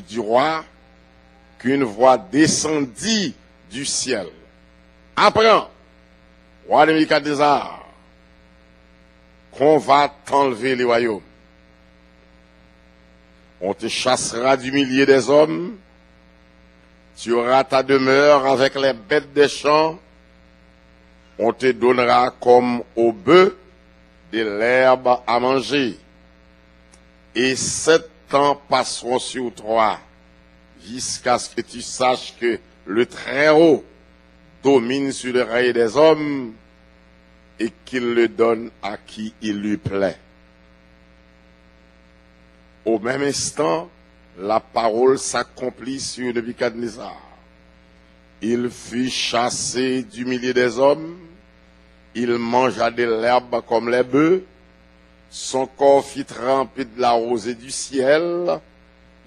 du roi qu'une voix descendit du ciel. Apprends, roi Nebukadnézar, qu'on va t'enlever les royaumes. On te chassera du milieu des hommes, tu auras ta demeure avec les bêtes des champs, on te donnera comme au bœuf de l'herbe à manger. Et 7 ans passeront sur toi, jusqu'à ce que tu saches que le Très-Haut domine sur le règne des hommes et qu'il le donne à qui il lui plaît. Au même instant, la parole s'accomplit sur Nebukadnézar. Il fut chassé du milieu des hommes, il mangea de l'herbe comme les bœufs, son corps fit tremper de la rosée du ciel,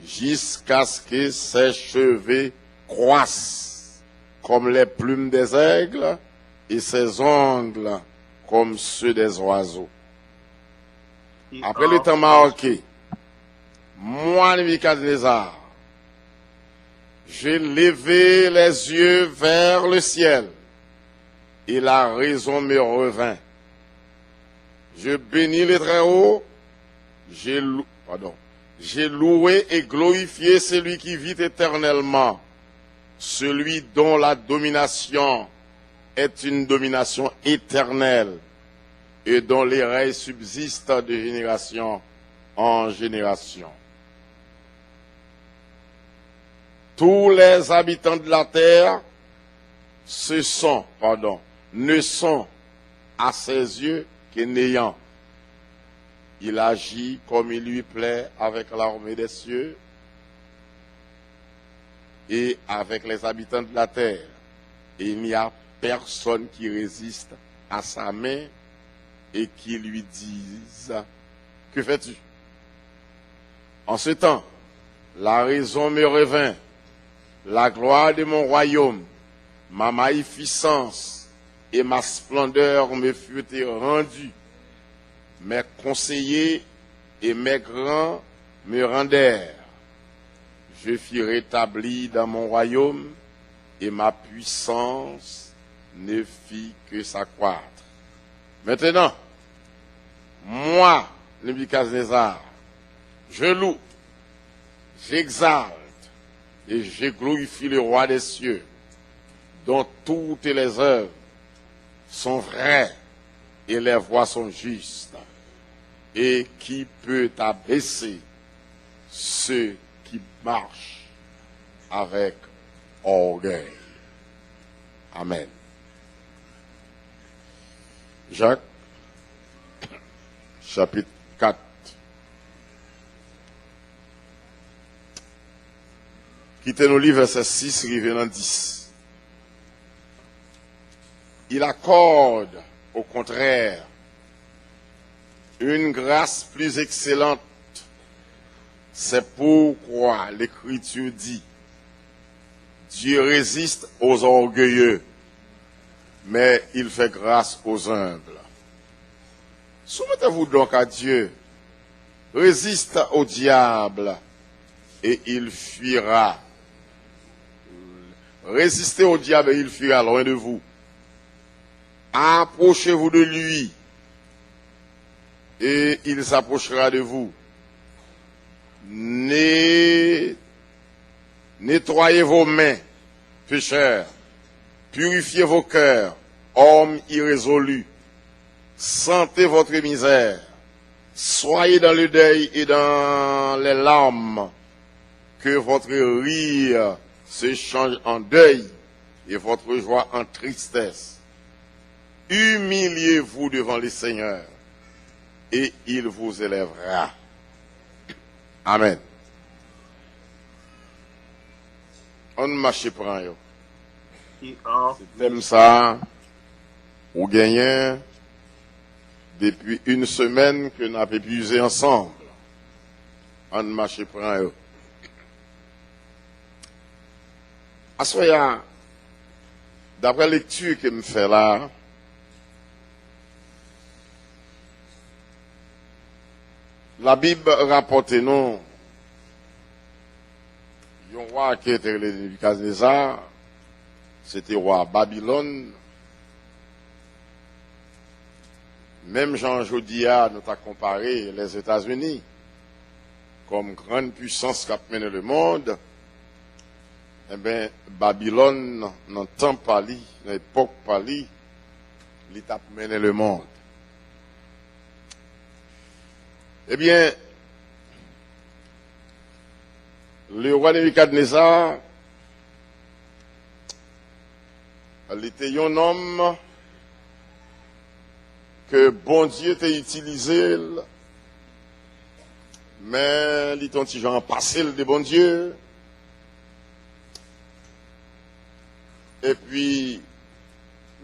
jusqu'à ce que ses cheveux croissent comme les plumes des aigles et ses ongles comme ceux des oiseaux. Après le temps marqué, moi, Nebukadnézar, j'ai levé les yeux vers le ciel et la raison me revint. Je bénis le Très-Haut, j'ai loué et glorifié celui qui vit éternellement, celui dont la domination est une domination éternelle et dont les règnes subsistent de génération en génération. Tous les habitants de la terre ne sont à ses yeux que néant. Il agit comme il lui plaît avec l'armée des cieux et avec les habitants de la terre. Et il n'y a personne qui résiste à sa main et qui lui dise « Que fais-tu » En ce temps, la raison me revint, la gloire de mon royaume, ma magnificence et ma splendeur me furent rendues. Mes conseillers et mes grands me rendèrent. Je fus rétabli dans mon royaume et ma puissance ne fit que s'accroître. Maintenant, moi, Nebukadnézar, je loue, j'exalte et je glorifie le roi des cieux, dont toutes les œuvres sont vraies et les voies sont justes. Et qui peut abaisser ceux qui marchent avec orgueil. Amen. Jacques, chapitre 4. Quittez-nous livre verset 6, revenant 10. Il accorde, au contraire, une grâce plus excellente. C'est pourquoi l'Écriture dit, Dieu résiste aux orgueilleux, mais il fait grâce aux humbles. Soumettez-vous donc à Dieu, résiste au diable, et il fuira. Résistez au diable et il fuira loin de vous. Approchez-vous de lui, et il s'approchera de vous. Nettoyez vos mains, pécheurs. Purifiez vos cœurs, hommes irrésolus. Sentez votre misère. Soyez dans le deuil et dans les larmes. Que votre rire se change en deuil et votre joie en tristesse. Humiliez-vous devant le Seigneur et il vous élèvera. Amen. On marche prend yo. C'est thème ça, ou gagnez depuis une semaine que nous avons épuisé ensemble. On marche prend yo. Assoya, d'après la lecture que me fait là, la Bible rapporte nous un roi qui était le Nebuchadnezzar, c'était roi Babylone. Même Jean Jodia nous a comparé les États-Unis comme grande puissance qui a mené le monde. Eh bien, Babylone, dans le temps pali, dans l'époque pali, il a mené le monde. Eh bien, le roi Nebuchadnezzar, il était un homme que bon Dieu t'a utilisé, mais il était un petit genre passé de bon Dieu. Et puis,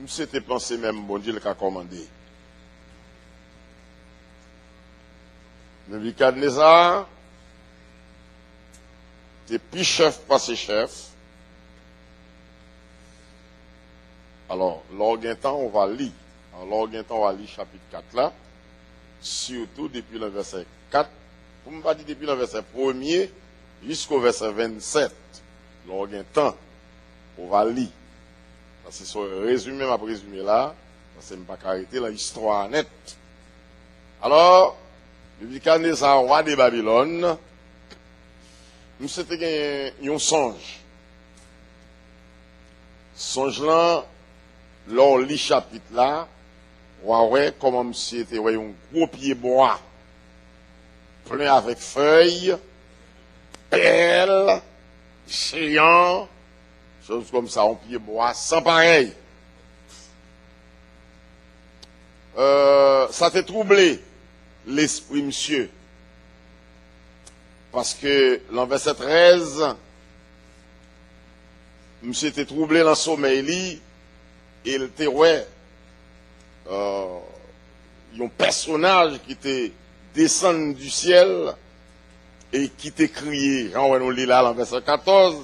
s'était pensé même bon Dieu le qu'a commandé. Nebuchadnezzar, t'es plus chef pas ses chefs. Alors, l'orgueil temps, on va lire. Alors, l'orgueil temps, on va lire chapitre 4 là. Surtout depuis le verset 4. Pour ne pas dire depuis le verset 1er jusqu'au verset 27. L'orgueil temps, on va lire. C'est ce résumé, ma résumé là. Parce que je ne vais pas arrêter l'histoire nette. Alors, Nebuchadnezzar, roi de Babylone, nous c'était un songe. Songe là, lors lit chapitre là, ouais, comment monsieur était un gros pied bois, plein avec feuilles, perles, géants, choses comme ça, un pied bois, sans pareil. Ça t'a troublé l'esprit, monsieur. Parce que, l'an verset 13, monsieur était troublé dans le sommeil, et il était, ouais, un personnage qui était descendu du ciel, et qui était crié, quand on lit là, l'an verset 14,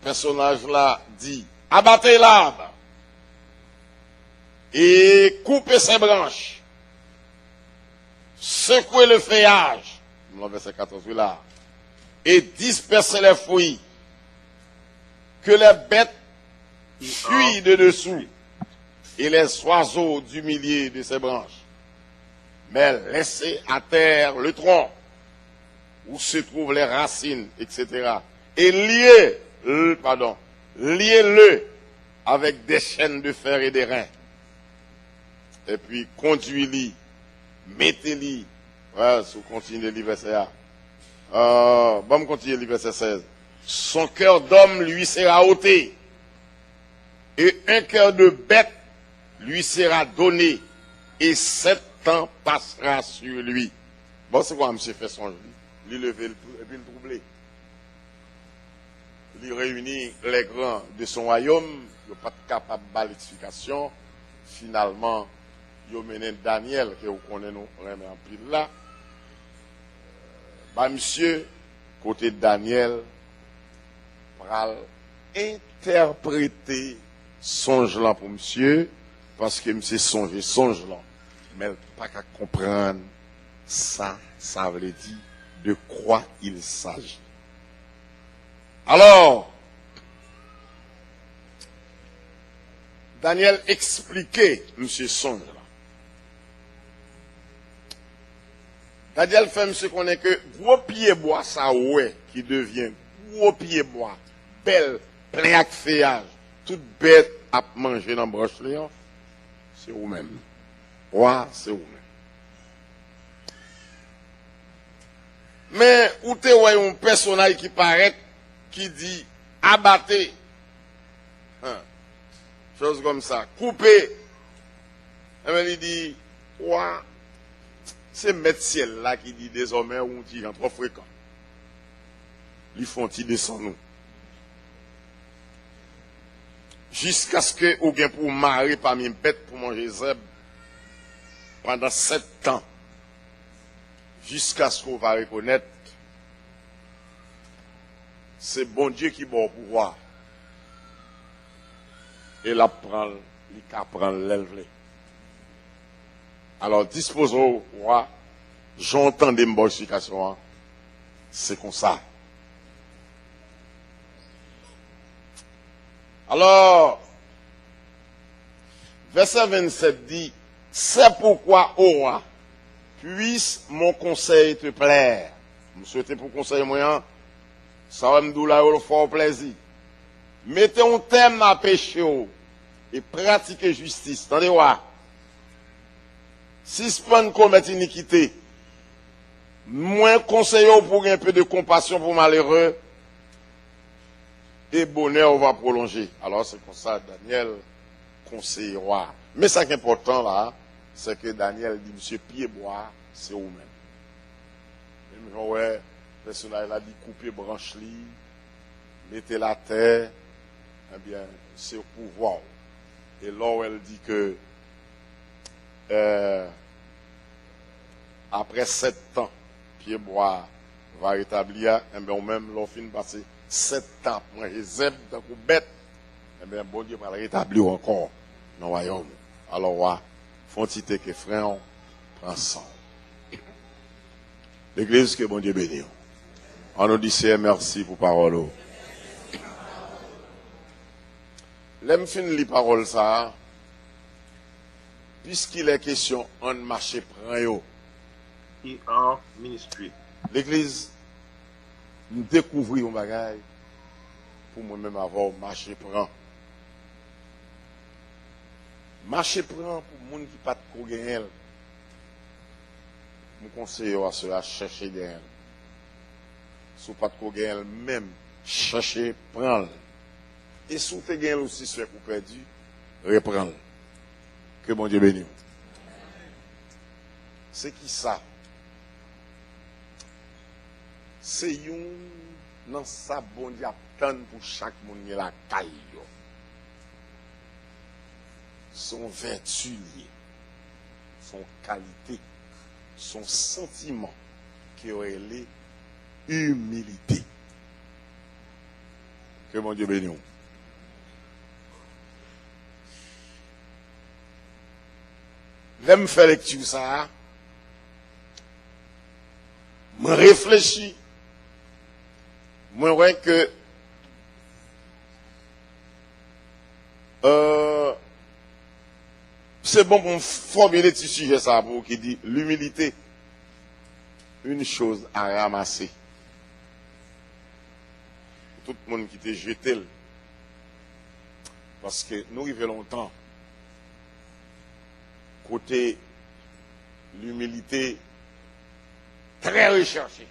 personnage là dit, abattez l'arbre, et coupez ses branches, secouez le feuillage, le verset 14 là, et dispersez les fruits, que les bêtes fuient de dessous, et les oiseaux du milieu de ses branches, mais laissez à terre le tronc, où se trouvent les racines, etc., et liez-le avec des chaînes de fer et des reins. Et puis, conduis-le, mettez-le. Ouais, si vous continuez le verset A. Bon, continuer le verset 16. Son cœur d'homme lui sera ôté, et un cœur de bête lui sera donné, et 7 ans passera sur lui. Bon, c'est quoi, monsieur fait son lui lever et puis le troubler. Il réunit les grands de son royaume, il n'est pas capable de l'explication. Finalement, il a mené Daniel, que vous connaissez nous en pile là. Monsieur, côté de Daniel, va interpréter songe là pour monsieur, parce que monsieur songe là, mais il n'a pas qu'à comprendre ça veut dire de quoi il s'agit. Alors, Daniel expliquait monsieur songe là. Daniel fait monsieur connaît que gros pied bois ça ouais qui devient gros pied bois, belle, plein avec feuillage, toute bête à manger dans broche là, c'est vous-même. Ouais, c'est vous-même. Mais où te ouais un personnage qui paraît qui dit abattez, chose comme ça, coupez. Et bien il dit ouais, c'est Maître Ciel là qui dit désormais on dit en trop fréquent. Ils font-ils descendre nous. Jusqu'à ce que ou bien pour marrer parmi une bête pour manger zèbre pendant 7 ans. Jusqu'à ce qu'on va reconnaître c'est bon Dieu qui bon pouvoir. Et là prend, il prend l'élève. Alors disposons roi, j'entends des modifications, c'est comme ça. Alors, verset 27 dit, c'est pourquoi, ô roi, puisse mon conseil te plaire. Je souhaite pour conseil moyen, ça va me douler le fort plaisir. Mettez un thème à péché et pratiquez justice. Attendez, roi. Si ce commettre iniquité, moins conseillons pour un peu de compassion pour malheureux, et bonheur va prolonger. Alors c'est comme ça, Daniel conseille roi. Mais ce qui est important là, c'est que Daniel dit, monsieur Pied-Bois, c'est vous-même. Et ouais, le personnage a dit, coupez branche li, mettez la terre, eh bien, c'est au pouvoir. Et là où elle dit que, après 7 ans, Pied-Bois va rétablir, eh bien, ou même, l'on finit passer 7 ans, pour un zèbre d'un coup bête, eh bien, bon Dieu va le rétablir encore dans le royaume. Alors, font-ils que frère, prend sang. L'église que bon Dieu bénit. On nous dit merci pour parole. L'aime fin les paroles ça, puisqu'il est question on marché prend yo. ER Ministry. L'église nous découvrir un bagage pour moi-même avoir marché prend. Marché prend pour les gens qui pas de gagner. Je conseille à cela chercher gagner. Si vous pas de gagner même chercher prendre. Et si vous avez aussi ce que vous perdu, reprendre. Que mon Dieu bénisse. C'est qui ça? C'est une dans sa bonne Dieu attend pour chaque monde qui la caille. Son vertu, son qualité, son sentiment qui aurait l'humilité. Que mon Dieu bénisse. L'aime faire lecture ça, me réfléchis, moi vois que c'est bon pour me formuler ce sujet ça pour qui dit l'humilité, une chose à ramasser. Tout le monde qui te jeté, parce que nous arrivons longtemps. Côté l'humilité très recherchée.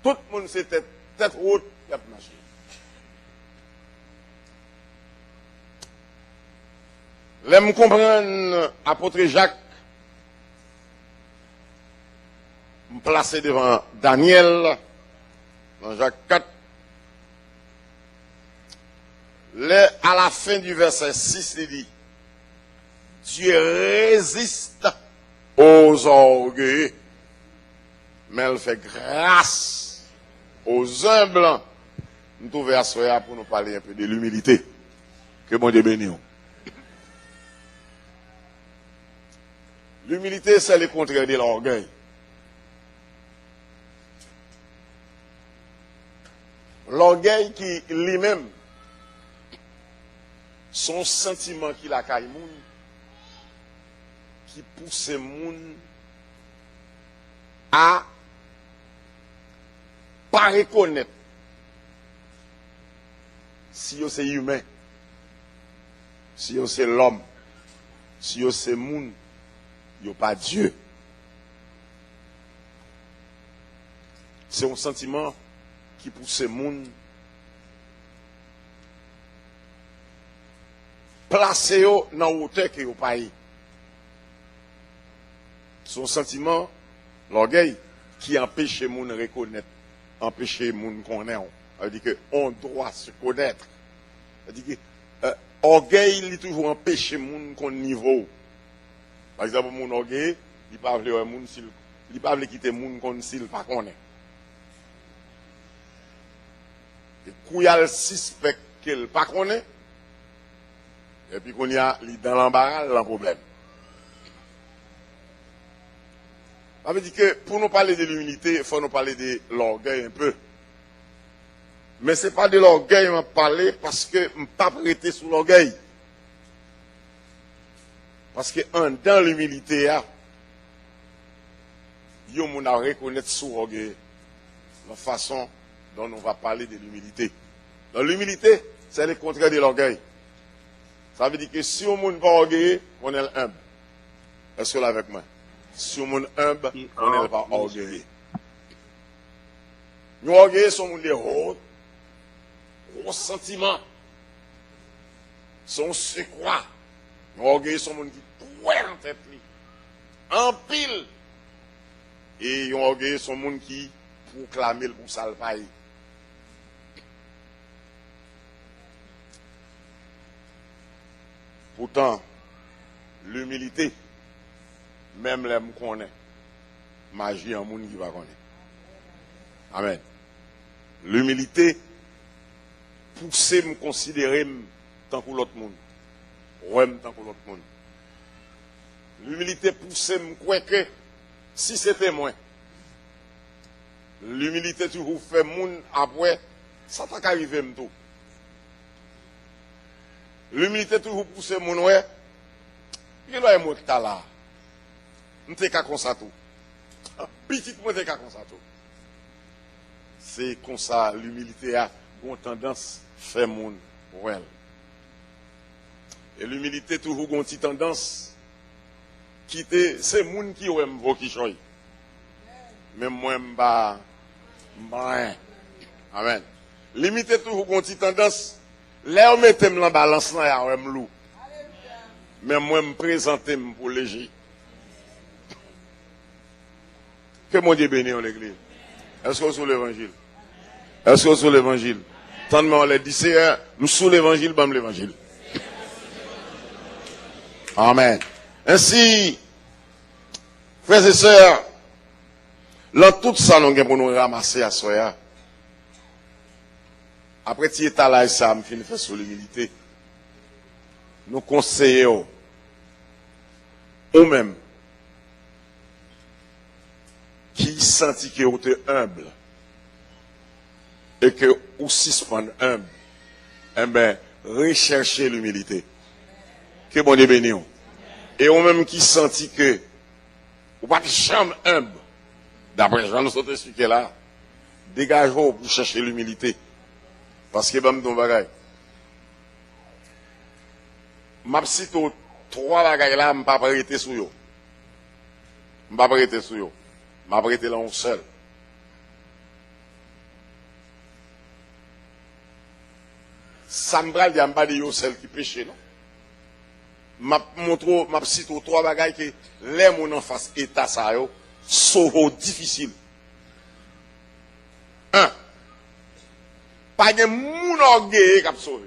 Tout le monde s'est tête haute, il a marché. L'aime comprendre, apôtre Jacques, me placer devant Daniel, dans Jacques 4, à la fin du verset 6, il dit, Dieu résiste aux orgueilleux, mais elle fait grâce aux humbles. Nous trouvons à soi pour nous parler un peu de l'humilité. Que bon Dieu bénisse. L'humilité, c'est le contraire de l'orgueil. L'orgueil qui lui-même, son sentiment qu'il a caille moun, qui pousse moun à pas reconnaître si c'est humain, si c'est l'homme, si c'est moun, il n'y a pas Dieu. C'est un sentiment qui pousse moun placer dans la hauteur que vous pas. Son sentiment, l'orgueil, qui empêche les gens de reconnaître, empêche les gens de connaître. Ça veut dire qu'on doit se connaître. Ça veut dire que l'orgueil, il toujours empêche les gens de connaître niveau. Par exemple, mon orgueil, il ne peut pas quitter les gens s'il ne pas connaît. Et quand il y a le suspect qu'il ne pas connaît, et puis qu'on y a dans l'embarras, le problème. Ça veut dire que pour nous parler de l'humilité, il faut nous parler de l'orgueil un peu. Mais ce n'est pas de l'orgueil m'a parlé parce que je ne pas prêté sous l'orgueil. Parce que dans l'humilité, il y a mon à reconnaître sous l'orgueil. La façon dont on va parler de l'humilité. Dans l'humilité, c'est le contraire de l'orgueil. Ça veut dire que si on n'est pas orgueilleux, on est humble. Est-ce que là avec moi? Si on est humble, on n'est pas orgueilleux. Nous orgueilleux sommes des hauts sentiments. Son secrois. Nous orgueilleux sommes qui pouèrent en tête. En pile. Et nous orgueilleux sommes qui proclament le pour salvailler. Pourtant, l'humilité, même les qu'on connaît, magie en monde qui va connaître. Amen. L'humilité, pousser me considérer tant que l'autre monde. Ouais, tant que l'autre monde. L'humilité pousser me croire que si c'était moi, l'humilité toujours fait monde après, ça t'a qu'arrivé m'to. L'humilité toujours pousser mon ouais. Il doit être là là. M'te ka comme ça tout. Petit moi t'es ka comme ça tout. C'est comme ça l'humilité a une tendance fait monde ouais. Et l'humilité toujours une petite tendance quitter c'est monde qui ouais m'vo qui choy. Même moi m'ba amen. L'humilité toujours une petite tendance là, on mette la balance là, on m'lou. Mais moi, me présenter pour léger. Que mon Dieu bénisse en l'église. Est-ce que vous sous l'évangile? Est-ce que vous sous l'évangile? Tant de on l'a dit, c'est nous sous l'évangile, bam l'évangile. Amen. Ainsi, frères et sœurs, dans tout ça, nous avons pour nous ramasser à soi. Après, tu es là, ça me fait faire sur l'humilité. Nous conseillons, ou même, qui sentit que vous êtes humble, et que vous suspendez humble, eh bien, recherchez l'humilité. Que bon Dieu bénisse. Et ou même qui sentit que vous n'êtes pas chambre humble, d'après Jean, nous sommes expliqués là, dégagez-vous pour chercher l'humilité. Parce que je vais bagay. Je cite trois bagages là, je ne vais pas arrêter sur eux. Je ne vais pas arrêter sur eux. Je vais arrêter là un seul. Ça me parle de pas de celle qui péché, non? Je cite trois bagages que les gens en face état ça sont difficiles. Un. Pas de moun orgueil qui a sauvé.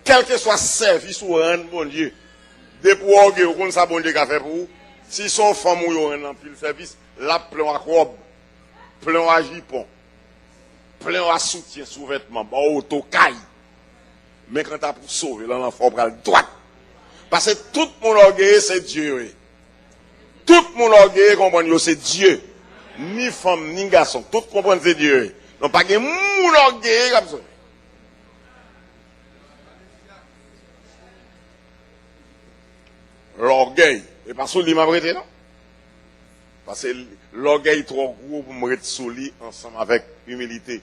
Quel que soit service ou rendre bon Dieu, depuis orgueil ou comme ça bon Dieu qui a fait pour vous, si son femme ou yon rend le service, là plein à robe, plein à jupon, plein à soutien sous vêtements, auto caille. Mais quand t'as pour sauver, là l'enfant prend le droit. Parce que tout mon orgueil c'est Dieu. Tout mon orgueil comprend c'est Dieu. Ni femme, ni garçon. Tout comprendre c'est Dieu. Non, pas que mon orgueil comme ça. L'orgueil. Et parce que m'a prêté, non? Parce que l'orgueil trop gros pour me mettre sous lit ensemble avec l'humilité.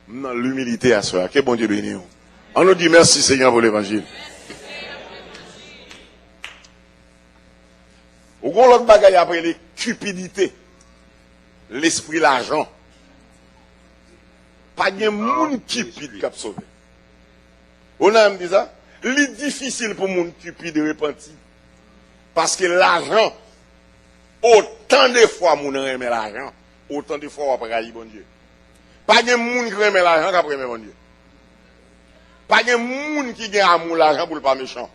Non, l'humilité à soi. Que bon Dieu bénisse. On nous dit merci Seigneur pour l'évangile. Au gros, l'autre bagaille après les cupidités. L'esprit, l'argent. Pas de monde cupide qui a sauvé. On a dit ça? C'est difficile pour monde cupide de repentir. Parce que l'argent, autant de fois moun aime l'argent, autant de fois on va trahir bon Dieu. Pas de monde qui aime l'argent qui après bon Dieu. Pas de monde qui a amour l'argent pour le pas méchant.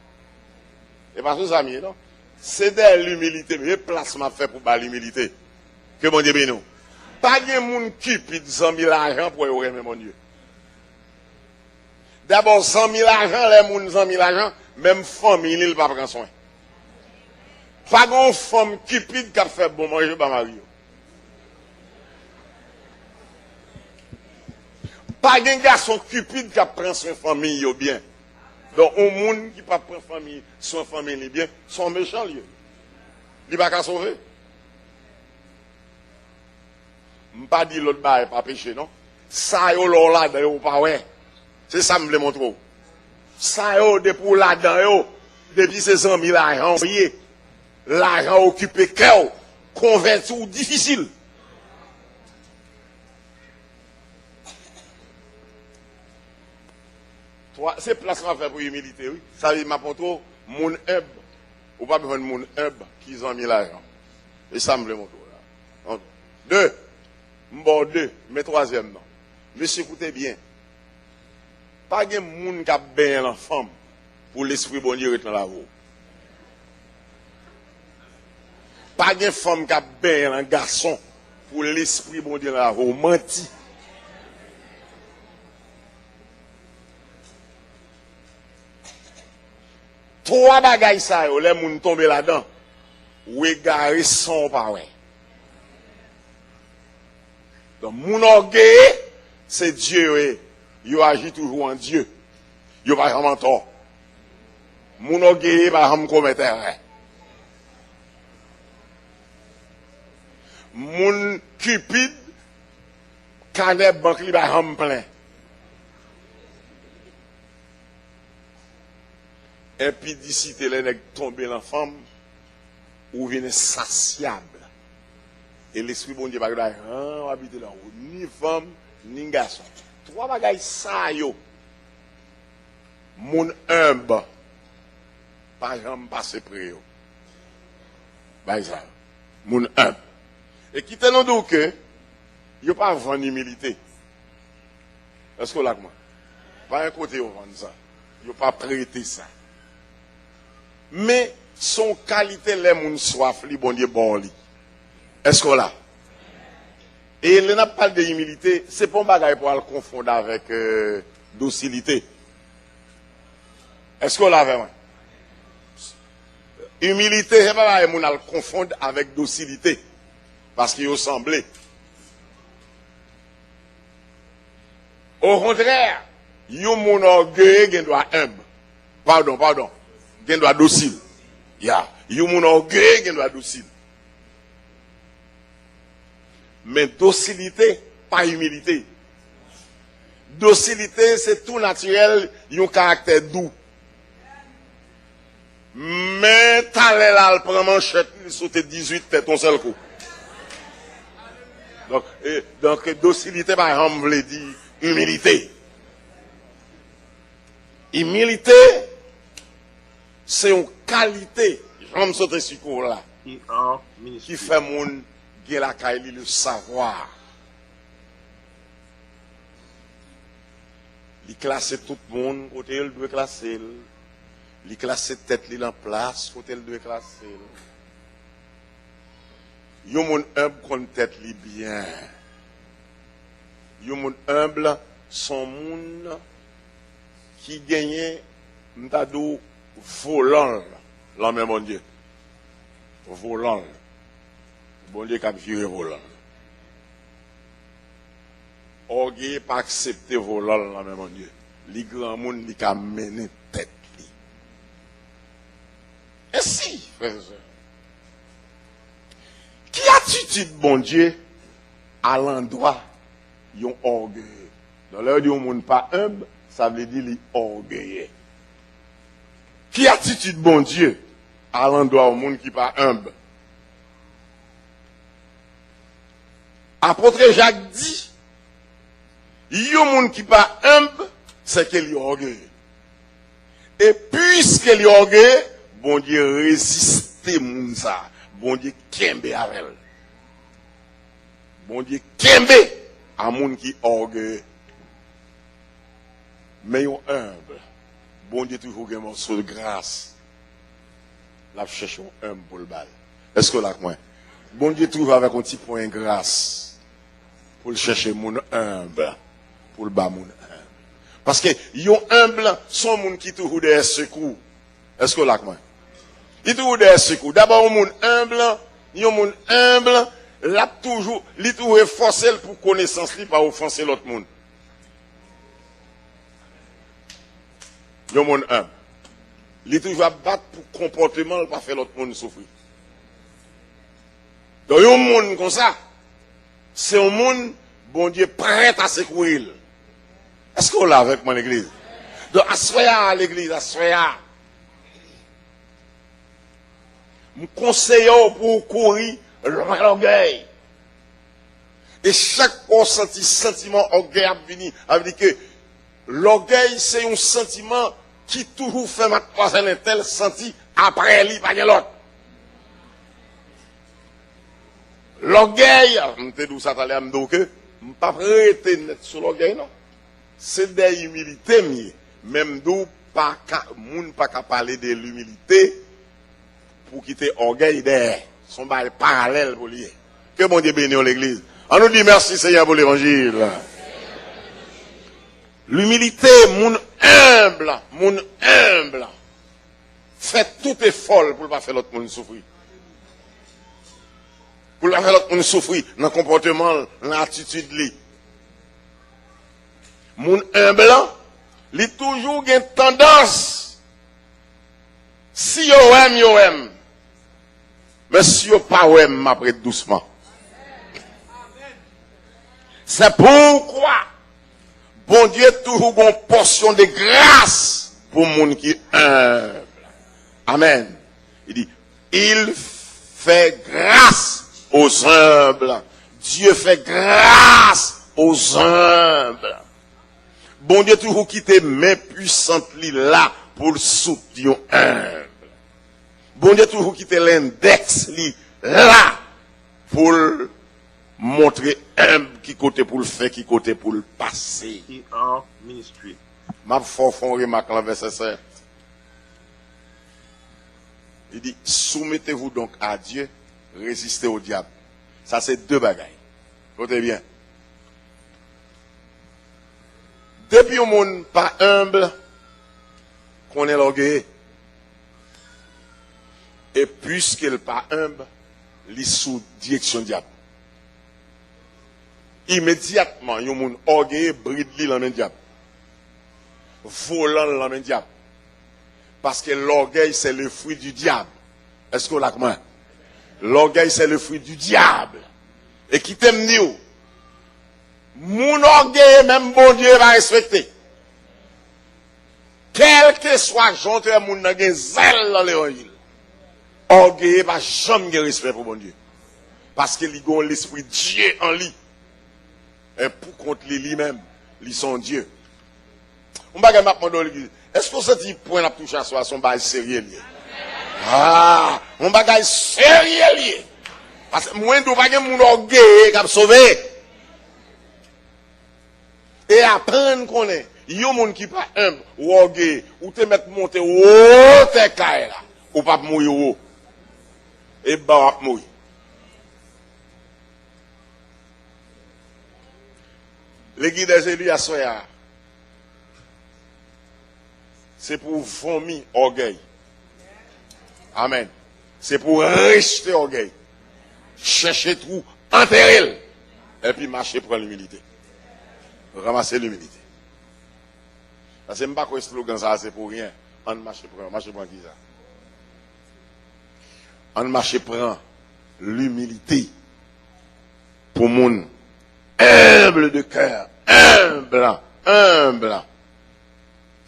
Et parce que ça m'y est, non? C'est de l'humilité, mais placement fait pour l'humilité. Que bon Dieu bénisse. Pas de monde cupide 100 000 argent pour aimer mon Dieu. D'abord, 100 000 argent, les gens 100 000 argent, même famille, il ne va pas prendre soin. Pas de femme cupide qui a fait bon manger par Mario. Pas de garçon cupide qui prend son famille au bien. Donc, un monde qui pas prend famille, son famille bien, sont méchants lieu. Il va pas sauver. Je ne pas dire l'autre bail pas péché, non? Ça yo là dedans pas ouais. C'est ça me le montre. Ça yo de pour là dedans depuis ces amis l'argent payé. L'argent occupé cœur, converti ou difficile. C'est place qu'on fait pour humilité, oui. Ça veut m'apporter mon hub. Ou pas besoin de mon hub qui ont mis l'argent. Et ça me le montre là. Deux. Bon, deux. Mais troisième, non. Monsieur, écoutez bien. Pas de monde qui a bien la femme pour l'esprit bon Dieu dans la roue. Pas de femme qui a bien un garçon pour l'esprit bon Dieu dans la roue. Menti. Trois bagailles ça, les gens tombent là-dedans. Ou égaré son parent. Donc, mon orgueil, c'est Dieu. Il agit toujours en Dieu. Il va jamais en tort. Mon orgueil va jamais commettre erreur. Mon cupide, quand les banques va jamais plein. Et puis d'ici, les nègres tombent dans la femme, ou viennent satiable. Et l'esprit bon Dieu va dire, habiter là, ni femme, ni garçon. Trois bagailles ça yo. Mon humble, pas jamais passer près yo. Bah ça. Mon humble. Et qui te l'ont dit que, yo pas vendre humilité. Est-ce que là, comment? Pas un côté yo vendre ça. Yo pas prêter ça. Mais son qualité les moun soif li bon Dieu bon li. Est-ce que là? Et le n'a pas de humilité, c'est pas un bagage pour le confondre avec docilité. Est-ce que là vraiment? Humilité, c'est pas un bagage le confondre avec docilité parce qu'il ressemble. Au contraire, yon mon orgueil gen doit humble. Pardon. Gen doit docile. Yon mon orgueil gen doit docile. Mais docilité, pas humilité. Docilité, c'est tout naturel, yon caractère doux. Mais t'allais là, le prend manchette, il saute 18 têtes, ton seul coup. Donc, docilité, par exemple, veut dire humilité. Humilité, c'est une qualité, j'aime sauter ce cours-là, qui fait mon la caille le savoir. Il classe tout le monde, côté il doit classer. Il classe tête en place, côté il doit classer. Yon mon humble qu'on tête li bien. Yon mon humble son monde qui gagne m'tadou volant la même mon Dieu. Volant. Bon Dieu qui a viré volant. Orgueil pas accepter volant la même mon Dieu. Les grands monde qui a mené tête li. Et si, frères et sœurs, qui attitude bon Dieu à l'endroit yon orgueil. Dans l'heure du monde pas humble, ça veut dire li orgueilleux. Qui attitude bon Dieu à l'endroit au monde qui pas humble. Apôtre Jacques dit, yon monde qui pas humble, c'est qu'il est orgueilleux. Et puisque il est orgueilleux, bon Dieu résiste moun ça. Bon Dieu kembe avec. Bon Dieu kembe à moun qui orgueilleux. Mais yon humble. Bon Dieu toujours gen morceau de grâce. La cherche un humble pour le bal. Est-ce que là moi? Bon Dieu trouve avec un petit point de grâce. Pour le chercher mon humble. Pour le bas mon humble. Parce que yon humble sont moun qui toujours des secours. Est-ce que là moi? Il trouve des secours. D'abord mon humble, yon mon humble, là toujours, il trouve forcé pour connaissance li pas offenser l'autre monde. Yon monde humble. Il toujours à battre pour comportement, pas faire l'autre monde souffrir. Donc, yon monde comme ça, c'est un monde, bon Dieu, prêt à secourir. Est-ce qu'on l'a avec mon église? Donc, assoya à l'église, assoya. Je conseille pour courir l'orgueil. Et chaque sentiment orgueil a venu, a dit que l'orgueil, c'est un sentiment qui toujours fait ma troisième un tel senti après lui, pas l'autre. L'orgueil, je te dis ça tout à l'heure, je ne peux pas prêter net sur l'orgueil, non. C'est de l'humilité, même d'où pas moun pas qu'à parler de l'humilité pour quitter l'orgueil derrière. Son bail parallèle pour lier. Que bon Dieu bénisse l'église. On nous dit merci Seigneur pour l'évangile. L'humilité, moun humble, fait tout effort pour ne pas faire l'autre monde souffrir. Pour ne pas faire l'autre monde souffrir dans le comportement, dans l'attitude. Moun humble, il a toujours une tendance. Si yo aime. Mais si yo pas aime, m'apprête doucement. C'est pourquoi bon Dieu toujours une portion de grâce pour les gens qui humble. Amen. Il dit, il fait grâce aux humbles. Dieu fait grâce aux humbles. Bon Dieu toujours quitte main puissante là pour le soutenir humble. Bon Dieu toujours quitte l'index là pour montrer humble qui côté pour le faire, qui côté pour le passer. ER Ministry. Ma fort font remarque dans verset 7. Il dit, soumettez-vous donc à Dieu, résistez au diable. Ça c'est deux bagailles. Écoutez bien. Depuis le monde pas humble, qu'on est l'orgueil. Et puisqu'il n'est pas humble, il est sous direction diable. Immédiatement, il y a un monde orgueilleux, bride dans le diable. Volant dans le diable. Parce que l'orgueil, c'est le fruit du diable. Est-ce que vous l'avez compris? L'orgueil, c'est le fruit du diable. Et qui t'aime nous? Mon orgueil, même bon Dieu va respecter. Quel que soit gentil, mon n'a pas zèle dans l'évangile. Orgueil, va jamais respect pour bon Dieu. Parce qu'il y a l'esprit de Dieu en lui. Et pour contre lui-même, ils sont Dieu. On va demander l'église. Est-ce que ce point à toucher à soi, son bagage sérieux lié? Ah, mon bagage sérieux lié. Parce que moi, je ne pas mon orgueil qui a sauvé. Et apprendre qu'on est, il y a un monde qui pas humble, ou orgueil, ou te mettre monter haut, te caille là, ou pas mourir haut. Et bah, mourir. L'église des élus à Soya, c'est pour vomir orgueil. Amen. C'est pour rejeter orgueil. Chercher tout, enterrer. Et puis marcher pour l'humilité. Ramasser l'humilité. Parce que je ne sais pas quoi slogan ça, c'est pour rien. On marche pour qui ça? On marche pour l'humilité. Pour mon humble de cœur. Humble.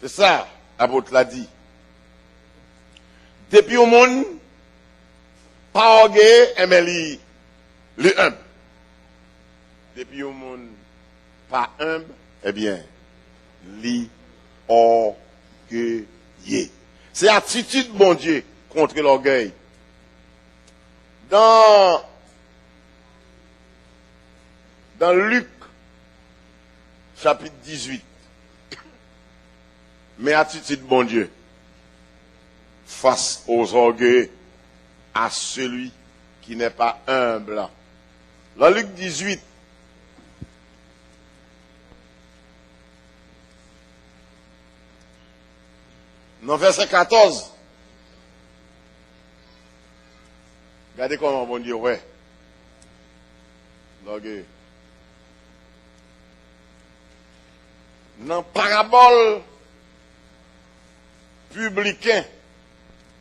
C'est ça, l'apôtre l'a dit. Depuis au monde, pas orgueil, mais le humble. Depuis au monde, pas humble, eh bien, orgueilleux. C'est l'attitude, mon Dieu, contre l'orgueil. Dans Luc, chapitre 18, mais attitude, bon Dieu, face aux orgueils, à celui qui n'est pas humble. Dans Luc 18, dans verset 14, regardez comment bon Dieu, ouais, l'orgueil. Dans parabole publicain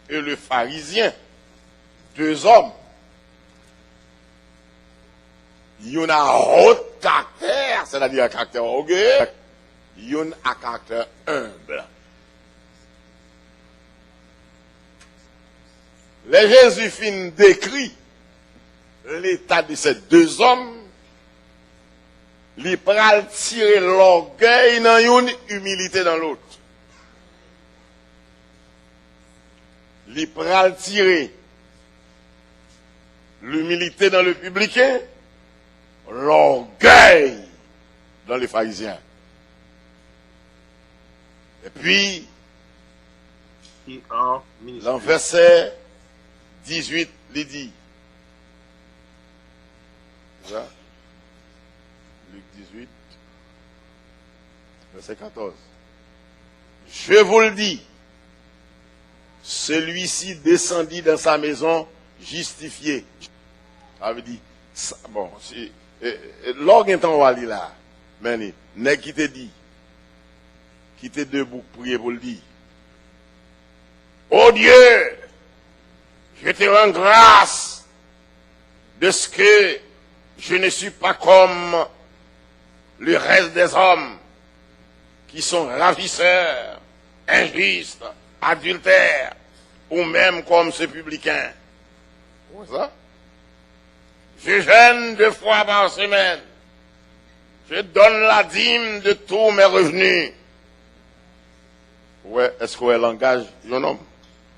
et le pharisien, deux hommes, il y en a un autre caractère, c'est-à-dire un caractère orgueilleux, il y en a un caractère humble. Les Jésus fin décrit l'état de ces deux hommes, ils pral tirer l'orgueil dans une, humilité dans l'autre. Ils pral tirer l'humilité dans le publicain, l'orgueil dans les pharisiens. Et puis, dans verset 18, il dit, ça, Luc 18, verset 14. Je vous le dis, celui-ci descendit dans sa maison justifié. Ça veut dire, bon, si, l'orgue on va lire là, mais n'est qui te dit, qui te debout pour prier pour le dire. Oh Dieu, je te rends grâce de ce que je ne suis pas comme le reste des hommes qui sont ravisseurs, injustes, adultères, ou même comme ce publicain. C'est ça? Je jeûne 2 fois par semaine. Je donne la dîme de tous mes revenus. Ouais, est-ce qu'on a le langage d'un homme?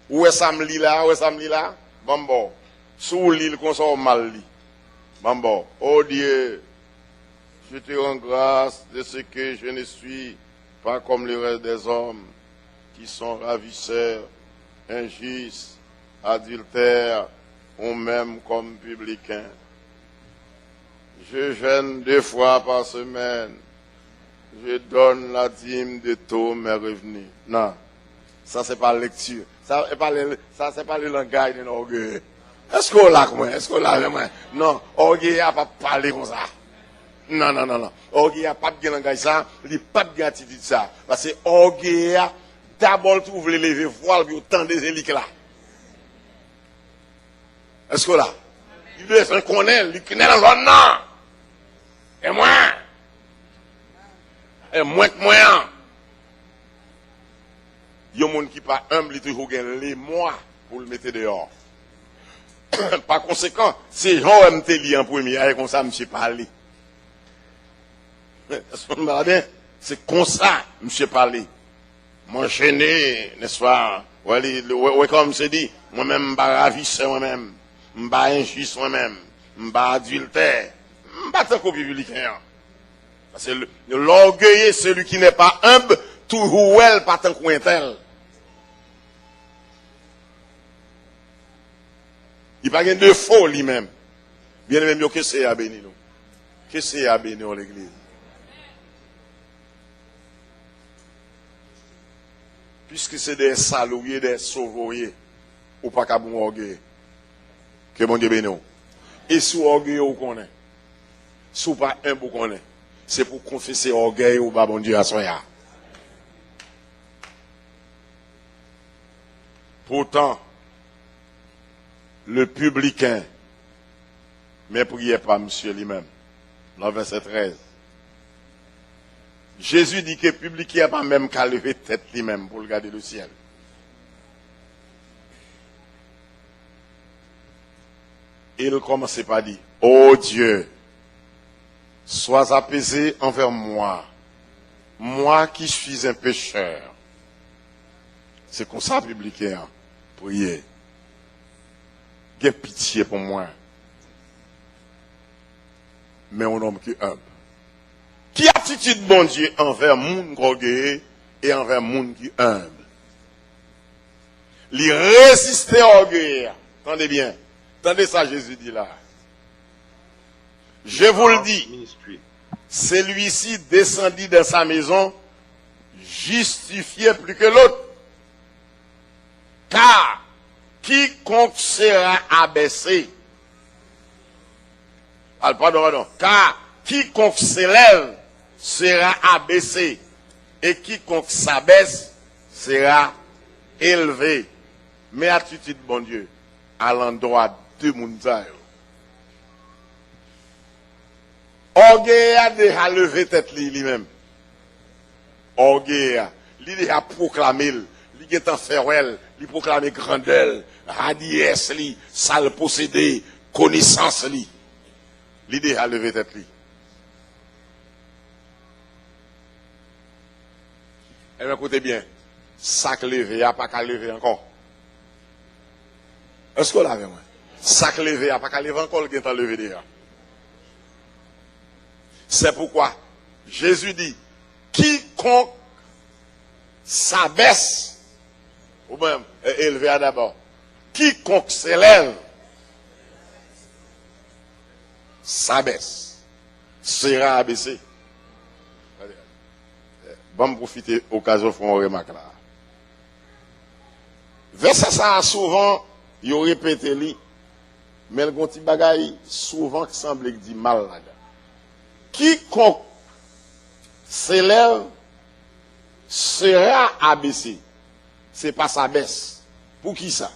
Où est-ce que je là? Où est-ce que je là? Bon. Sous l'île qu'on sort mal lit. Bon. Oh Dieu, je te rends grâce de ce que je ne suis pas comme le reste des hommes qui sont ravisseurs, injustes, adultères, ou même comme publicains. Je jeûne 2 fois par semaine. Je donne la dîme de tous mes revenus. Non, ça c'est pas la lecture. Ça c'est pas le langage de l'orgueil. Est-ce qu'on l'a comme moi? Est-ce qu'on l'a moi? Non, orgueil n'a pas parlé comme ça. Non. Orgueil n'a pas de langage ça. Il n'a pas de attitude ça. Parce que orgueil d'abord tu voulais lever voile puis autant des éliques là. Est-ce qu'on l'a? Il veut se connaître, il connaît dans l'autre non. Et moi que moi. Il y a des gens qui ne sont pas humbles, ils ont toujours les mois pour le mettre dehors. Par conséquent, ces gens aiment te lire en premier, et comme ça, monsieur parler. C'est comme ça, monsieur parler. Moi, gêné, n'est-ce pas? Ouais, comme c'est dit, moi-même, je suis ravisseur, moi-même, je suis injuste, moi-même, je suis adultère, je suis pas tant publicain. Parce que l'orgueilleux, celui qui n'est pas humble, tout rouel, pas tant qu'on tel. Il n'y a pas de faux lui-même. Bien même, que c'est à bénir nous. Que c'est à bénir l'église. Puisque c'est des salariés, des sauvoriers, ou pas qu'à bon orgueil. Que bon Dieu bénisse. Et sous orgueil, vous connaissez. Sous pas un, vous connaissez. C'est pour confesser orgueil ou pas bon Dieu à soya. Pourtant, le publicain ne priait pas monsieur lui-même. Dans verset 13. Jésus dit que le publicain n'a pas même qu'à lever tête lui-même pour regarder le ciel. Et il commence par dire, oh Dieu, sois apaisé envers moi, moi qui suis un pécheur. C'est comme ça, publicain, prier. J'ai pitié pour moi. Mais un homme qui est humble. Qui attitude bon Dieu envers moun orgueilleux et envers moun qui est humble. Il résiste orgueil. Attendez bien. Attendez ça, Jésus dit là. Je vous le dis, celui-ci descendit dans sa maison, justifié plus que l'autre. Car quiconque sera abaissé, pardon, car quiconque s'élève sera abaissé, et quiconque s'abaisse sera élevé, mais attitude, bon Dieu, à l'endroit de Mounzaï. Orgueil a déjà levé tête lui-même. Orgueil, il a proclamé, il est en ferrel, il proclame grandeur, radiesse, sale possédé, connaissance, il a levé tête lui. Eh bien, écoutez bien, sac levé, il n'y a pas qu'à lever encore. Est-ce qu'on l'a vu, moi? Sac levé, il n'y a pas qu'à lever encore, il est en levé déjà. C'est pourquoi Jésus dit, quiconque s'abaisse, ou même élevé d'abord, quiconque s'élève, s'abaisse, sera abaissé. Bon, me profiter de l'occasion pour une remarque là. Verset ça souvent, il répété lui, mais le petit bagaille souvent qui semble dire mal là. Quiconque s'élève sera abaissé. C'est pas sa baisse. Pour qui ça?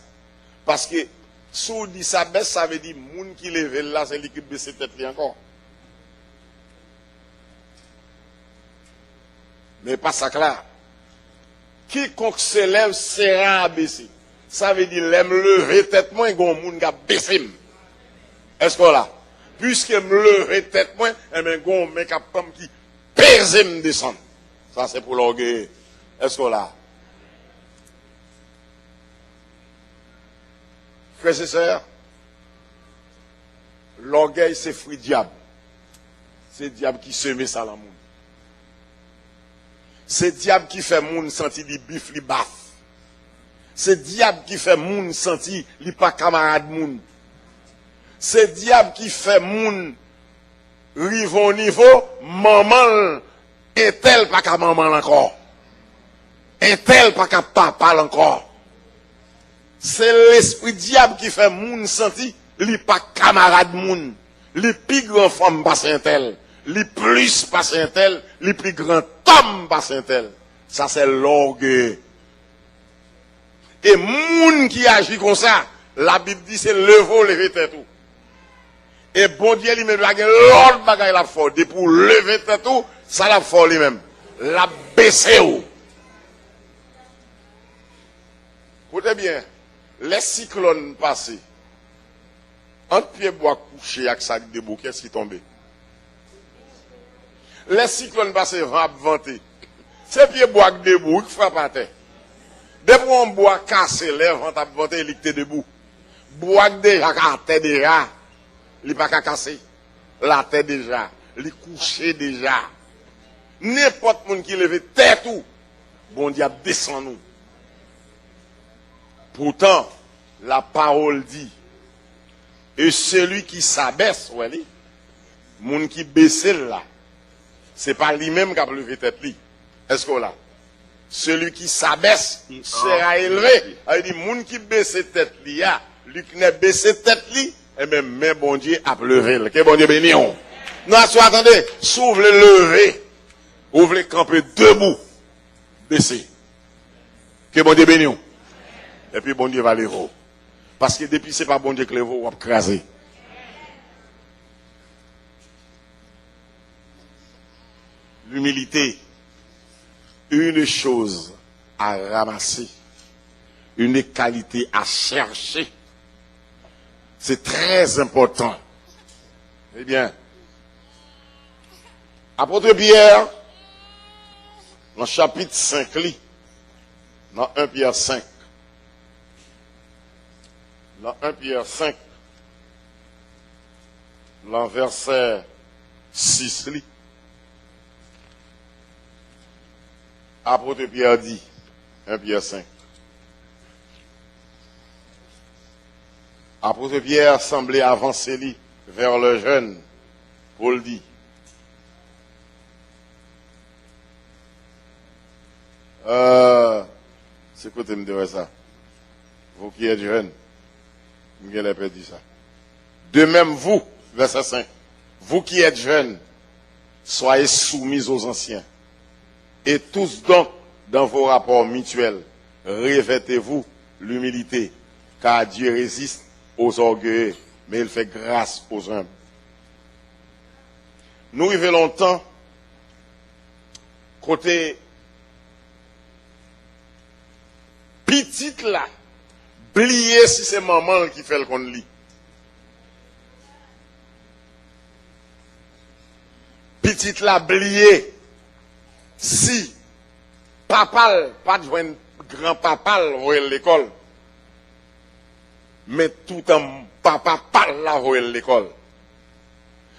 Parce que si on dit sa baisse, ça veut dire moun qui lève là, c'est lui qui baisse tête encore. Mais pas ça là. Quiconque s'élève sera abaissé. Ça veut dire l'aime lever tête moins, il y a un moun qui a baissé. Est-ce qu'on l'a? Puisque me lever tête moins, et bien gon mec qui pèse me descendre. Ça c'est pour l'orgueil. Est-ce qu'on l'a? Frères et sœurs, l'orgueil c'est fruit diable. C'est diable qui sème ça dans le monde. C'est diable qui fait moun sentir li bif li baf. C'est diable qui fait moun sentir li pas camarade moun. C'est diable qui fait moun rive au niveau, maman, et tel pas qu'à maman encore. Et tel pas qu'à papa encore. C'est l'esprit diable qui fait moun sentir li pas camarade moun. Li plus grand femme pas un tel. Li plus pas un tel. Li plus grand homme pas un tel. Ça c'est l'orgueil. Et moun qui agit comme ça, la Bible dit c'est lever tête tout. Et bon Dieu lui-même, l'autre bagaille la fort. Et pour lever tête tout, ça la fort lui-même. La baisser ou. Écoutez bien, les cyclones passés, entre pied bois couché avec sac de bouquet, qu'est-ce qui tombe? Les cyclones passés vont vanter. C'est pied bois debout qui frappe à terre. Depuis on bois cassé, les vents à vanter, il était debout. Bois déjà à terre déjà. Il n'est pas qu'à casser. La tête déjà. Il est couché déjà. N'importe qui qui lève tête ou, bon diable descend nous. Pourtant, la parole dit, et celui qui s'abaisse, ouais, moun qui baisse là, c'est pas lui-même qui a levé tête li. Est-ce qu'on l'a? Celui qui s'abaisse sera élevé. Il dit, moun qui baisse tête li, lui qui n'a baissé tête li, et même, mais bon Dieu a levé. Que bon Dieu béni. Non, attendez, s'ouvre le lever, ouvre les camper debout, baissez. Que bon Dieu béni. Et puis bon Dieu va lever. Parce que depuis c'est pas bon Dieu que lever, on va craser. L'humilité, une chose à ramasser, une qualité à chercher. C'est très important. Eh bien, apôtre Pierre, dans le chapitre 5, dans 1 Pierre 5, dans 1 Pierre 5, dans verset 6, apôtre Pierre dit, 1 Pierre 5, apôtre Pierre semblait avancer vers le jeune, Paul dit, c'est quoi tu me dirais ça? Vous qui êtes jeunes, vous qui avez dit ça. De même vous, verset 5, vous qui êtes jeunes, soyez soumis aux anciens. Et tous donc, dans vos rapports mutuels, revêtez-vous l'humilité, car Dieu résiste aux orgueilleux, mais il fait grâce aux humbles. Nous vivons longtemps, côté petite là, blier si c'est maman qui fait le qu'on lit. Petite là, blier si papa, pas de grand papa, voyait l'école. Mais tout en papa parle là, voyait l'école.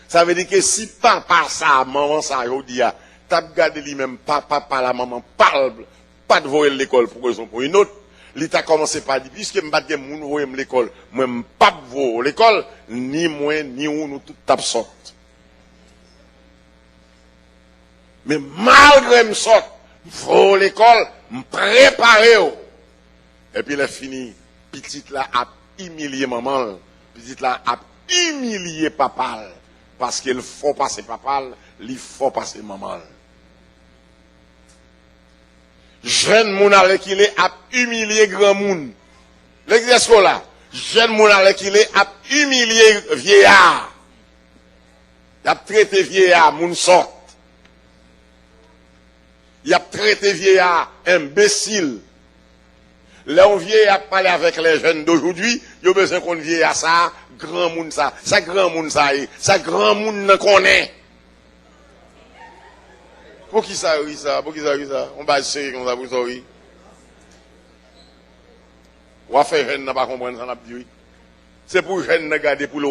Ça veut dire que si papa ça, maman ça, je dis, t'as gardé lui-même, papa parle, maman parle, pas de voyer l'école pour raison pour une autre. L'État commencé par dire, puisque je ne moun voyer l'école, moi je pas voyer l'école, ni moi, ni ou, nous tout absorte. Mais malgré me sorte, faut l'école, me préparer. Et puis il est fini, petite là a humilié maman, petite là a humilié papa, parce qu'il faut passer papa, il faut passer maman. Jeune moun avec qui est a humilié grand moun. L'exercice là, jeune moun avec qui est a humilié vieillard. Il a traité vieillard, moun sort. Il a traité vieillard imbécile. Là, on vieillard parler avec les jeunes d'aujourd'hui, il y a besoin qu'on vieillard ça, grand moun ça grand moun ça grand moun ne connaît. Pour qui ça oui ça? Pour qui ça oui ça? On va essayer comme ça pour ça oui. On va faire jeune n'a pas comprendre ça n'a dit oui. C'est pour jeune regarder pour le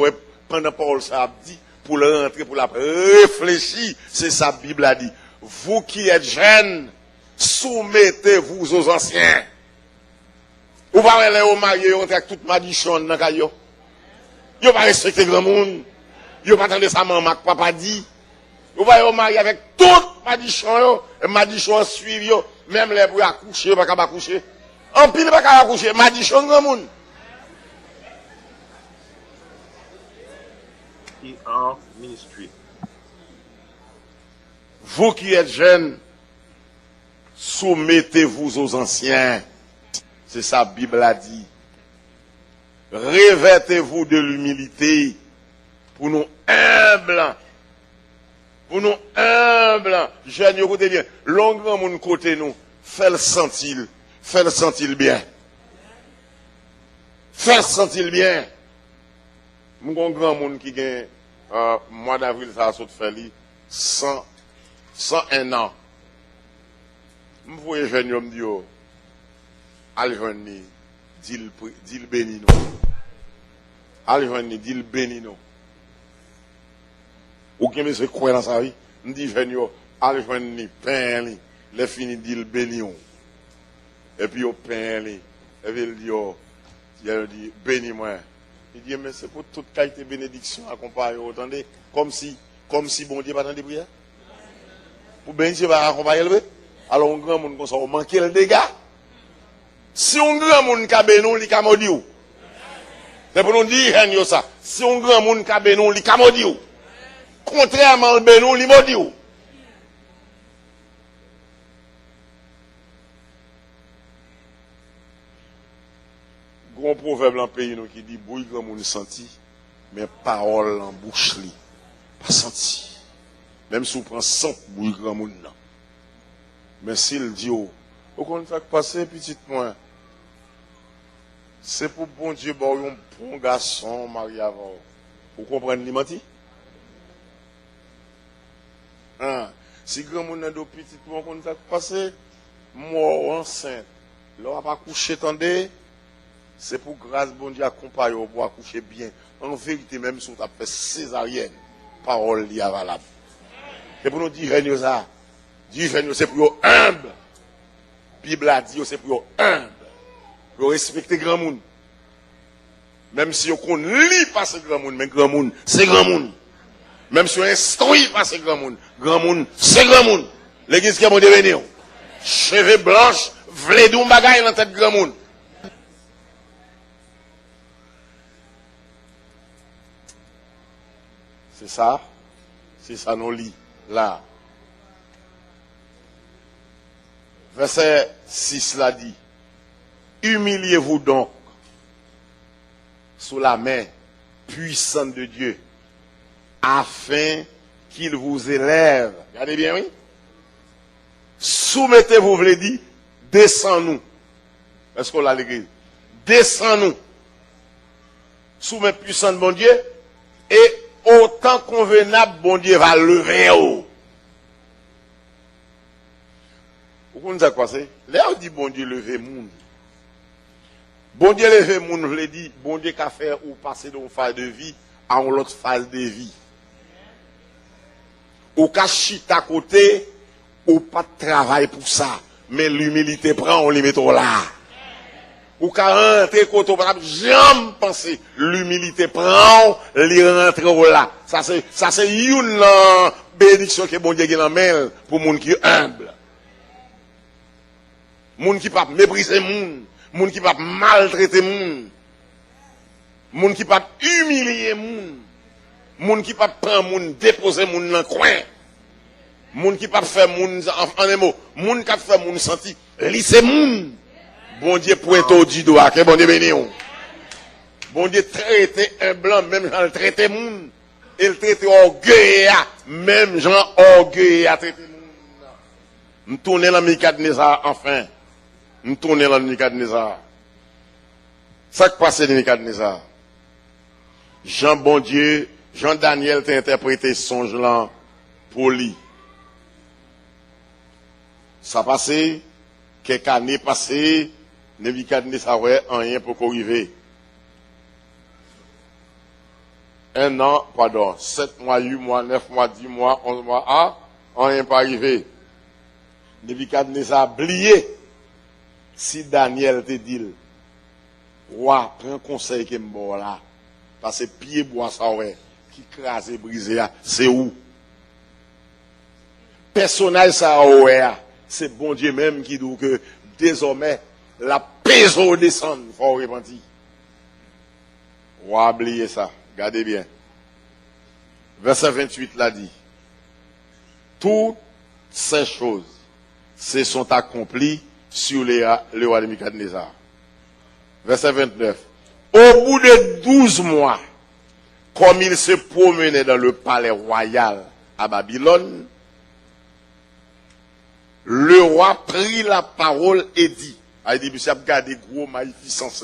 pendant Paul ça a dit pour le rentrer pour la réfléchir, c'est ça Bible a dit. Vous qui êtes jeunes, soumettez-vous aux anciens. Vous parlez les mariés avec toute madichon dans caillou. Yo pas respecter grand monde. Yo pas attendre ça maman papa dit. Vous voyez au mari avec tout madichon, et madichon suivre yo, même les pour accoucher, pas capable accoucher. En pile pas capable accoucher, madichon grand monde. ER Ministry. Vous qui êtes jeunes, soumettez-vous aux anciens. C'est ça la Bible a dit. Revêtez-vous de l'humilité pour nous humbles. Pour nous humbles, jeunes, écoutez bien, longuement mon côté nous, fais-le sentir bien. Fais-le sentir bien. Mon grand monde qui gagne, mois d'avril, ça a sauté fait 101 ans. Je vois les jeunes, me disent, allez, dis-le béni nous. Allez, dis-le béni nous. Ou qui me se croit dans sa vie, me dit, jeune, allez, pain, les fini, dis-le béni nous. Et puis, au pain, et puis il dit, bénis-moi. Il dit, mais c'est pour toute qualité de bénédiction accompagner, attendez, comme si bon Dieu pas dans des prières. Pour bénir Dieu va accompagner le. Alors, un grand monde comme ça, on manque le dégât. Si un grand monde qui a béni, il a maudit. C'est pour nous dire, ça. Si un grand monde qui a béni, il a maudit. Contrairement au béni, il a maudit. Grand proverbe dans le pays qui dit, bouille grand monde senti, mais parole en bouche li. Pas senti. Même si on prend 100 bouille grand monde. Mais s'il dit, au contraire, passer petit point, c'est pour bon Dieu, un bon garçon, marié avant. Vous comprenez l'imati? Hein? Si grand monde n'a pas petit point, on contraire, passer, mort enceinte, là, on va pas coucher, attendez, c'est pour grâce, bon Dieu, accompagner, pour accoucher bien. En vérité, même si on a fait césarienne, parole li valable. C'est pour nous dire, ça. Dieu, c'est pour humble. Bible a dit, c'est pour humble. Pour respecter grand monde. Même si on lit pas ce grand monde, mais grand monde, c'est grand monde. Même si on instruit pas ce grand monde, c'est grand monde. L'église qui a mon devenir. Cheveux blanches, vledou bagaille dans tête grand monde. C'est ça nous lit là. Verset 6 l'a dit. Humiliez-vous donc sous la main puissante de Dieu, afin qu'il vous élève. Regardez bien, oui. Soumettez-vous, vous voulez dire, descends-nous. Est-ce qu'on l'a l'église? Descends-nous. Sous main puissante, bon Dieu, et autant convenable, bon Dieu va lever haut. Vous comprenez quoi c'est? Là, on dit bon Dieu lever monde. Bon Dieu lever monde, vous voulez dire, bon Dieu qu'a fait ou passer d'une phase de vie à une autre phase de vie. Ou qu'a chita à côté, ou pas de travail pour ça. Mais l'humilité prend, on les met là. Ou qu'a rentré côté, on n'a jamais pensé. L'humilité prend, les rentre là. Ça c'est une bénédiction que bon Dieu a dans main pour moun qui est humble. Moun qui pas mépriser moun qui pas maltraiter moun qui pas humilier moun qui pas prendre moun déposer moun dans coin. Moun qui pas faire moun en un mot, moun qui fait moun senti lycée moun. Bon Dieu pointe au du doigt, que bon Dieu béni. Bon Dieu traiter un blanc même Jean traiter moun. Il traiter orgueil même Jean orgueil à traiter moun. Nous tourner dans Nebouchadnezzar enfin. Nous tourner dans Nebouchadnezzar. Ça qui passe dans Nebouchadnezzar. Jean bon Dieu, Jean Daniel t'a interprété songe là pour lui. Ça passé, quelques années passées, Nebouchadnezzar ouais rien pour arriver. 1 an, pardon, 7 mois, 8 mois, 9 mois, 10 mois, 11 mois, rien pas arrivé. Nebouchadnezzar oublié. Si Daniel te dit, roi, prends conseil que m'bo là, parce que pied bois ça ouais, qui crase et brisé, c'est où? Personnage ça ouais, c'est bon Dieu même qui dit que désormais, la péso descend, faut repentir. Roi, oubliez ça, regardez bien. Verset 28 l'a dit, toutes ces choses se sont accomplies sur le roi de Nebouchadnezzar. Verset 29. Au bout de 12 mois, comme il se promenait dans le palais royal à Babylone, le roi prit la parole et dit, il dit, monsieur, regardez, gros magnificence,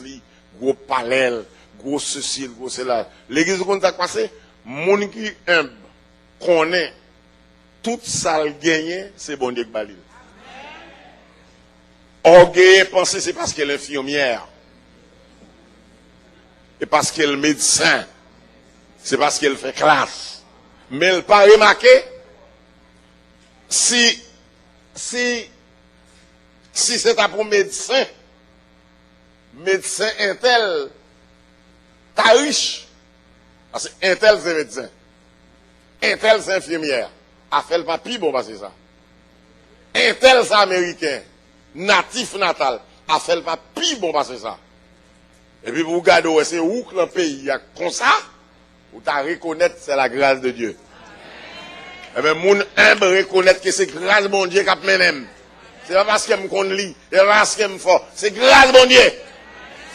gros palais, gros ceci, gros cela. L'église, qu'on a passé, mon qui humble, connaît, tout ça le gagné, c'est bon Dieu qui balise. Orgueil, penser, c'est parce qu'elle est infirmière. Et parce qu'elle est médecin. C'est parce qu'elle fait classe. Mais elle n'a pas remarqué, si c'est un pour médecin intel, t'as riche. Parce que intel, c'est médecin. Intel, c'est infirmière. A fait le papier, bon, bah, c'est ça. Intel, c'est américain. Natif natal, a fait le pas pire bon passer ça. Et puis vous regardez c'est où que le pays a comme ça, vous t'as reconnaître c'est la grâce de Dieu. Et bien moun humble reconnaître que c'est grâce bon Dieu qui a mené. C'est pas parce que me connais li, c'est pas parce que me fort, c'est grâce bon Dieu.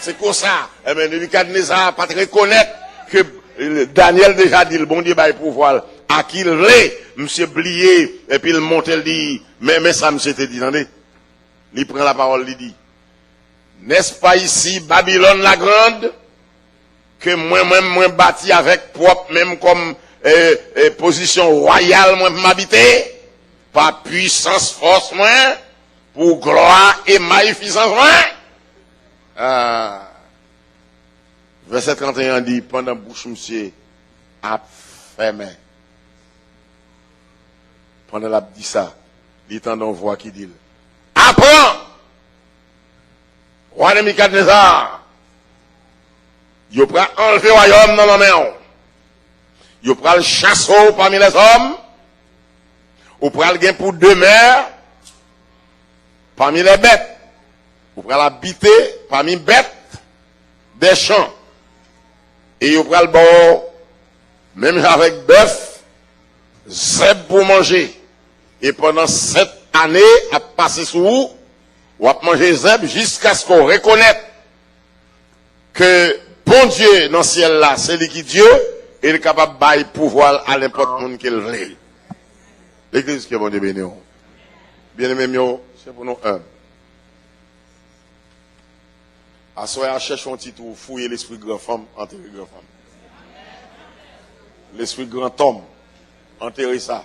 C'est comme ça. Et bien Nebouchadnezzar pas reconnaître que Daniel déjà dit le bon Dieu va pouvoir à qui il l'est, monsieur blié et puis il monte il dit mais ça monsieur te dit attendez. Il prend la parole, il dit, n'est-ce pas ici Babylone la grande, que moi bâti avec propre, même comme position royale, moi m'habiter, par puissance, force, moi, pour gloire et magnificence, moi. Verset 31 dit, pendant bouche monsieur a fermé. Pendant la dit ça, il tend une voix qui dit, apprends, roi de Nebouchadnezzar, il prend enlever le royaume dans la main. Il prend le chasseau parmi les hommes. Il prend le gain pour demeure parmi les bêtes. Il prend l'habiter parmi les bêtes des champs. Et il prend le bon, même avec bœuf, zèbre pour manger. Et pendant 7 années, à passer sous ou à manger zèbre jusqu'à ce qu'on reconnaisse que bon Dieu dans le ciel là, c'est lui qui Dieu, et il est capable de bailler pouvoir à n'importe monde qu'il veut. L'église qui est bon Dieu béni. Bien aimé, c'est pour nous un. À soi, chercher un titre où fouiller l'esprit de grand femme, enterrer grand femme. L'esprit de grand homme, enterrer ça.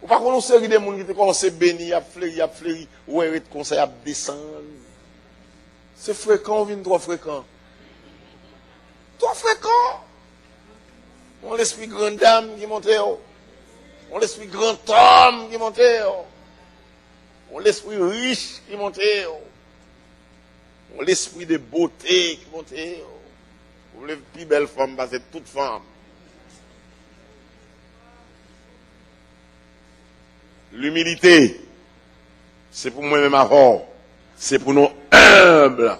Ou par contre, on série de monde qui te commencé béni, a fleuri, ou un conseil à descendre. C'est fréquent, on vient trop fréquent. Trop fréquent. On l'esprit grande dame qui monte. On l'esprit grand homme qui monte. On l'esprit riche qui monte. On l'esprit de beauté qui monte. On les plus belles femmes, parce que toute femme. L'humilité, c'est pour moi-même avant, c'est pour nous humbles.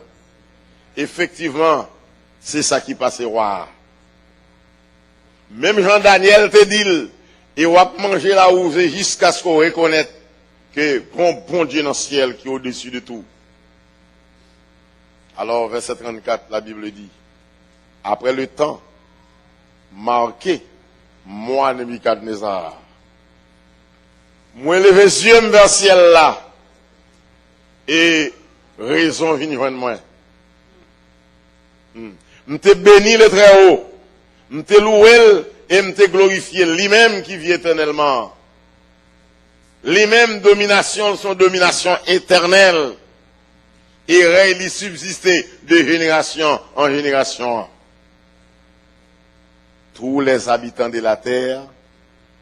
Effectivement, c'est ça qui passe roi. Même Jean-Daniel te dit, et on va manger là où c'est jusqu'à ce qu'on reconnaisse que bon Dieu dans le ciel qui est au-dessus de tout. Alors, verset 34, la Bible dit, après le temps marqué, moi, Nebuchadnezzar, moi, levé les yeux vers le ciel là, et raison vient joindre moi. M'te béni le très haut, m'te loué et m'te glorifié, lui-même qui vit éternellement. Les mêmes dominations sont dominations éternelles, et règne y subsister de génération en génération. Tous les habitants de la terre,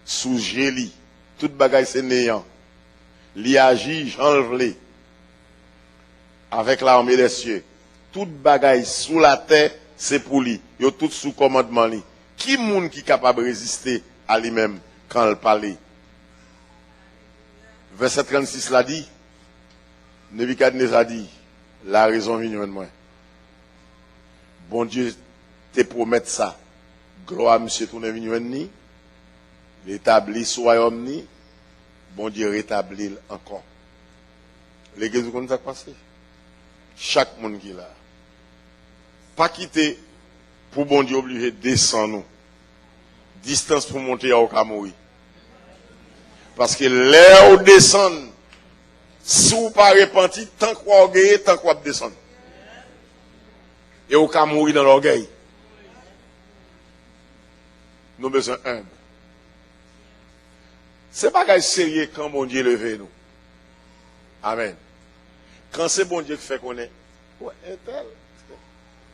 sous gélie, toute bagaille c'est néant. Li agit, j'enlève avec l'armée des cieux. Toute bagaille sous la terre, c'est pour lui. Yo tout sous commandement li. Qui moun qui capable de résister à lui-même quand il parle? Verset 36 l'a dit. Nebuchadnezzar dit, la raison vient de moi. Bon Dieu te promet ça. Gloire monsieur tourne venu ni. L'établi ce royaume ni. Bon Dieu rétablit encore. L'église, vous connaissez ce qui passe? Chaque monde qui est là. Pas quitter pour bon Dieu obligé de descendre nous. Distance pour monter à Okamoui. Parce que l'air où descend, si vous pas repenti, tant qu'on va gagner, tant qu'on va descendre. Et au cas mourir dans l'orgueil. Nous avons besoin humble. C'est pas quelque chose sérieux quand bon Dieu levé nous. Amen. Quand c'est bon Dieu qui fait qu'on est, ouais,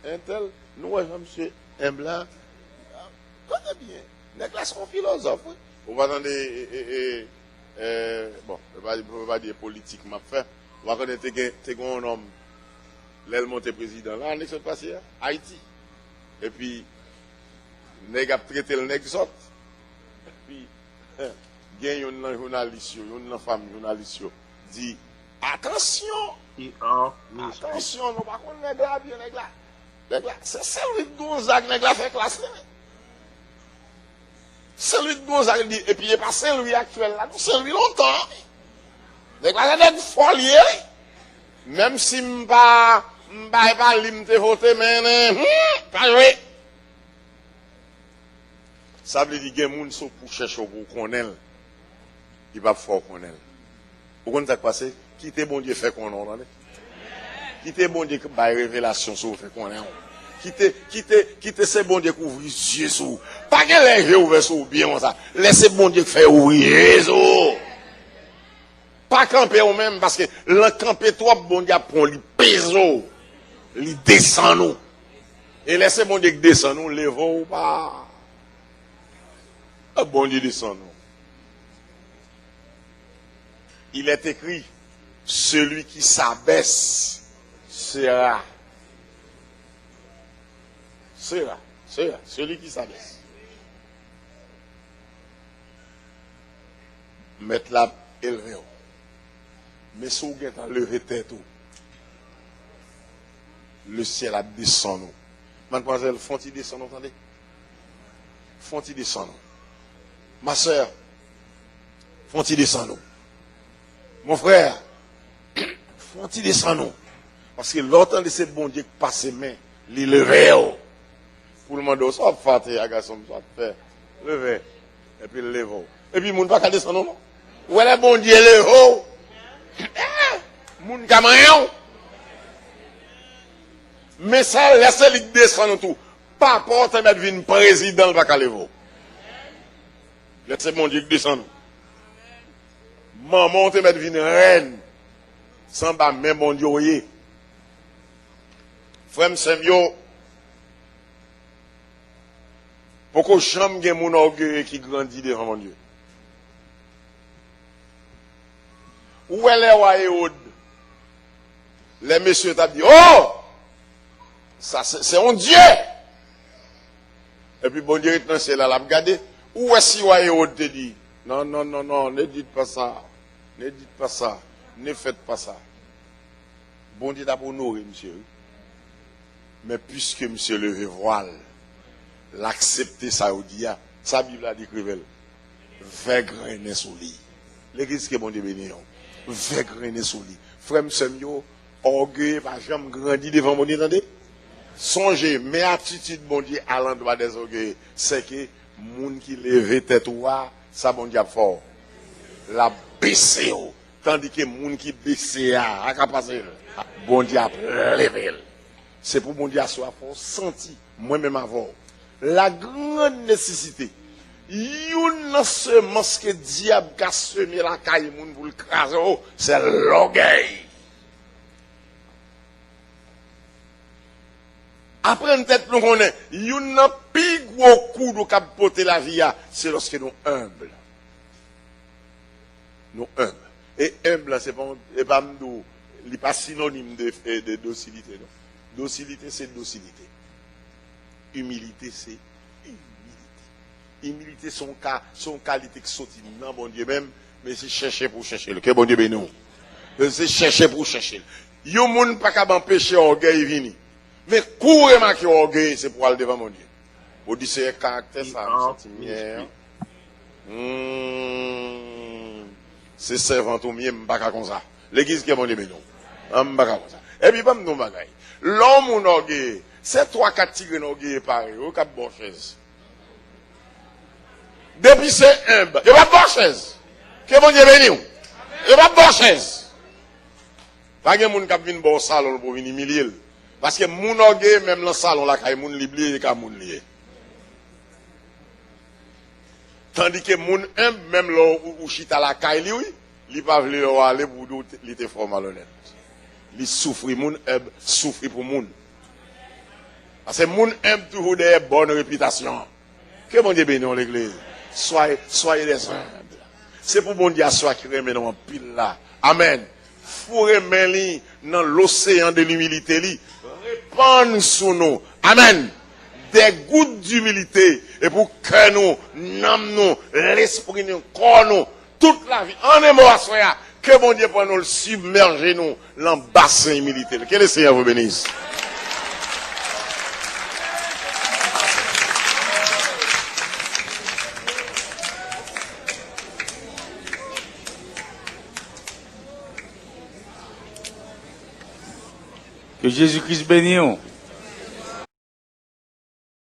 un tel, nous, monsieur, un blanc, très bien. Les classes sont philosophes. On va attendre, bon, je ne vais pas dire politique, m'a fait. On va connaître un homme, l'aile monté président, là, on est passé à Haïti. Et puis, nèg a traité le nèg sort. Et puis, il y a une journaliste, une femme journaliste, dit, attention, attention, nous ne pas qu'on nèg là, bien nèg là. C'est celui de Gonzague, nèg là fait classe. Celui de Gonzague dit, et puis il n'est pas celui actuel là, c'est lui longtemps. Nèg là, c'est nèg folie. Même si je ne pas limité voter, mais pas joué. Ça veut dire qu'il y a des gens qui pour chercher pour connaître. Il va faire connaître. Vous comprenez ce qui passe? Quittez bon Dieu fait qu'on en quittez bon Dieu qui a révélation sur fait qu'on quittez ce bon Dieu qui ouvre les yeux sur. Pas que les yeux ouverts sur bien ça. Laissez bon Dieu qui fait ouvrir les yeux. Pas camper ou même parce que le camper trop bon Dieu prend les péso. Il descend nous. Et laissez bon Dieu qui descend nous, levons ou pas. Bon Dieu descend nous. Il est écrit, celui qui s'abaisse sera. Celui qui s'abaisse. Mettre la élevé. Mais si vous avez levé tête, le ciel a descendu. Mademoiselle, font-ils descendre, entendez? Font-ils descendre? Ma soeur, font-ils descendre? Mon frère, faut-il descendre nous? Parce que l'autant de ces bon Dieu qui passe ses mains, les lever. Pour le monde, soit fatigué, garçon, soit fait, lever, et puis le lever. Et puis, le monde ne va pas descendre, non? Où est le bon Dieu, le haut? Moun kamayon. Mais ça, laissez-le descendre tout. Pas porte à mettre une président, le va pas lever. Laissez mon Dieu descendre. Maman, te mettre une reine. Sans bas, même mon Dieu, oui. Frère Samuel, pourquoi jamais gen mon orgueil qui grandit devant mon Dieu? Où est le roi Ehud? Les messieurs t'ont dit, oh! Ça, c'est un Dieu! Et puis, bon Dieu, c'est là, l'a regardé. Où est-ce que roi Ehud te dit? Non, non, non, non, ne dites pas ça. Ne dites pas ça. Ne faites pas ça. Bon Dieu t'a pour nourrir, monsieur. Mais puisque monsieur levé voile, l'accepter ça au dia, sa Bible a dit que fait grainer sous lit. L'église qui est bon Dieu béni, fait grainer sous lit. Frère Samuel, orgueil, pas jamais grandi devant mon Dieu, attendez? Songez, mais attitude bon Dieu à l'endroit des orgueils, c'est que moun qui lève tête ouah, ça bon Dieu fort. La baissé, tandis que moun qui baissé à capacité, bon Dieu a levé. C'est pour mon Dieu à soi fort senti, moi-même avant. La grande nécessité, une semence que diable a semé la caille moun pour le craser, c'est l'orgueil. Après une tête nous connaît, une plus gros coup de capoter la vie, c'est lorsque nous humbles. Nous humbles. Et humble, c'est pas synonyme de docilité. Non. Docilité, c'est docilité. Humilité, c'est humilité. Humilité, son qualité qui sortit non, bon Dieu même, mais c'est chercher pour chercher. Que bon Dieu béni. C'est chercher pour chercher. Yon moun pas qu'à m'empêcher orgueil vini. Mais courez ma qui orgueil, c'est pour aller devant mon Dieu. Vous dites c'est caractère ça, c'est servant au mieux, m'baka comme ça. L'église qui est mon Dieu béni. M'baka comme ça. Et puis pas m'non bagay. L'homme ou orgueil, c'est 3-4 tigres orgueil pareil, au cap bon chaise. Depuis c'est humble, il va bon chaise. Que mon Dieu béni. Il va bon chaise. Pas de moun k'ap vinn bon salon pour venir humilier. Parce que mon orgueil, même dans le salon, là, quand moun liblié, il y a moun lié. Tandis que mon humble, même là où chita la caille, oui, il pas vle aller pour d'autres, il était fort malhonnête. Il souffre, mon humble souffre pour moun. Parce que mon humble toujours des bonnes réputations. Que mon Dieu bénisse l'église. Soyez des humbles. C'est pour mon Dieu à soi qui remet dans un pile là. Amen. Fourrez main dans l'océan de l'humilité li. Répandre sous nous. Amen. Des gouttes d'humilité. Et pour que nous, n'âme nous, l'esprit nous, corps nous, toute la vie. En un mot à soi, que bon Dieu pour nous le submerger nous, dans le bassin humilité. Que le Seigneur vous bénisse. Que Jésus-Christ bénisse.